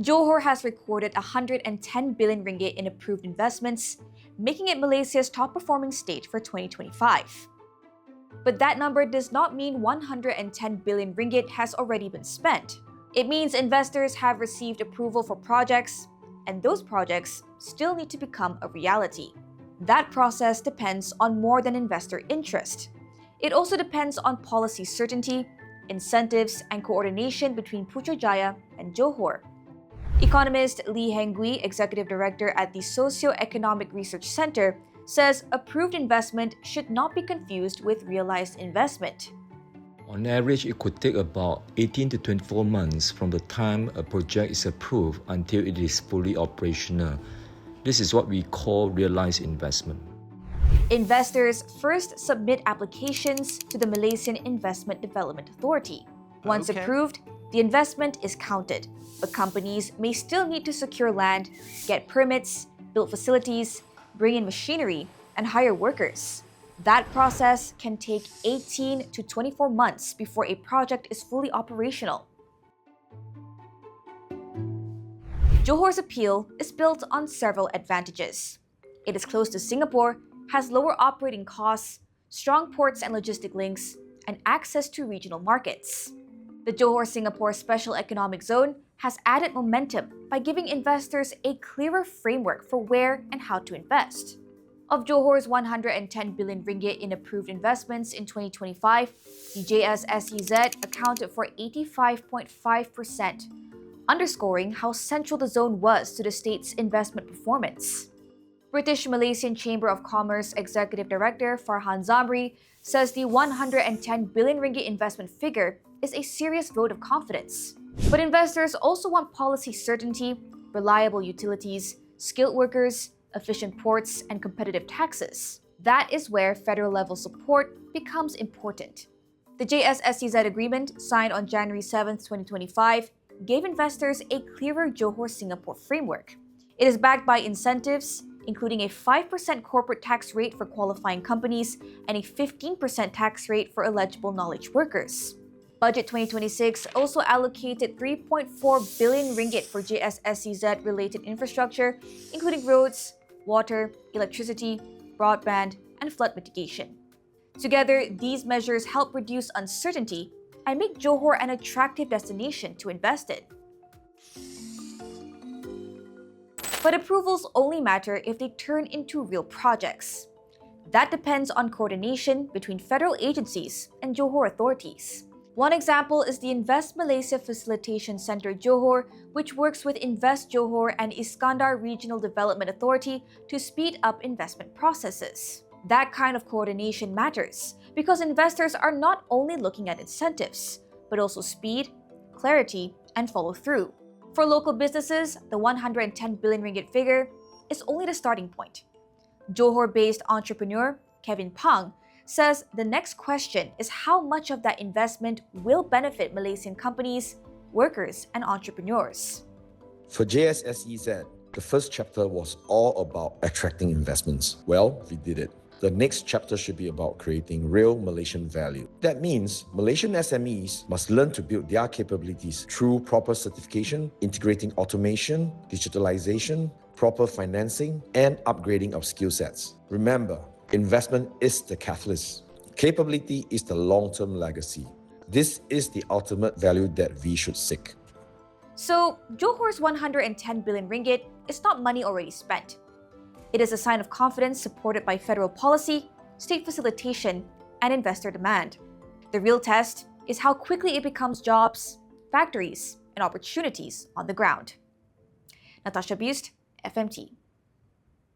Johor has recorded 110 billion ringgit in approved investments, making it Malaysia's top-performing state for 2025. But that number does not mean 110 billion ringgit has already been spent. It means investors have received approval for projects, and those projects still need to become a reality. That process depends on more than investor interest. It also depends on policy certainty, incentives, and coordination between Putrajaya and Johor. Economist Lee Heng-Gui, Executive Director at the Socio-Economic Research Center, says approved investment should not be confused with realized investment. On average, it could take about 18 to 24 months from the time a project is approved until it is fully operational. This is what we call realized investment. Investors first submit applications to the Malaysian Investment Development Authority. Once approved, the investment is counted, but companies may still need to secure land, get permits, build facilities, bring in machinery, and hire workers. That process can take 18 to 24 months before a project is fully operational. Johor's appeal is built on several advantages. It is close to Singapore, has lower operating costs, strong ports and logistic links, and access to regional markets. The Johor-Singapore Special Economic Zone has added momentum by giving investors a clearer framework for where and how to invest. Of Johor's 110 billion ringgit in approved investments in 2025, the JSSEZ accounted for 85.5%, underscoring how central the zone was to the state's investment performance. British Malaysian Chamber of Commerce Executive Director Farhan Zamri says the 110 billion ringgit investment figure is a serious vote of confidence. But investors also want policy certainty, reliable utilities, skilled workers, efficient ports, and competitive taxes. That is where federal-level support becomes important. The JSSEZ agreement, signed on January 7, 2025, gave investors a clearer Johor-Singapore framework. It is backed by incentives, including a 5% corporate tax rate for qualifying companies and a 15% tax rate for eligible knowledge workers. Budget 2026 also allocated 3.4 billion ringgit for JSSEZ-related infrastructure, including roads, water, electricity, broadband, and flood mitigation. Together, these measures help reduce uncertainty and make Johor an attractive destination to invest in. But approvals only matter if they turn into real projects. That depends on coordination between federal agencies and Johor authorities. One example is the Invest Malaysia Facilitation Center Johor, which works with Invest Johor and Iskandar Regional Development Authority to speed up investment processes. That kind of coordination matters because investors are not only looking at incentives, but also speed, clarity, and follow-through. For local businesses, the 110 billion ringgit figure is only the starting point. Johor-based entrepreneur Kevin Pang says the next question is how much of that investment will benefit Malaysian companies, workers, and entrepreneurs. For JSSEZ, the first chapter was all about attracting investments. Well, we did it. The next chapter should be about creating real Malaysian value. That means Malaysian SMEs must learn to build their capabilities through proper certification, integrating automation, digitalization, proper financing, and upgrading of skill sets. Remember, investment is the catalyst. Capability is the long-term legacy. This is the ultimate value that we should seek. So, Johor's 110 billion ringgit is not money already spent. It is a sign of confidence supported by federal policy, state facilitation, and investor demand. The real test is how quickly it becomes jobs, factories, and opportunities on the ground. Natasha Bust, FMT.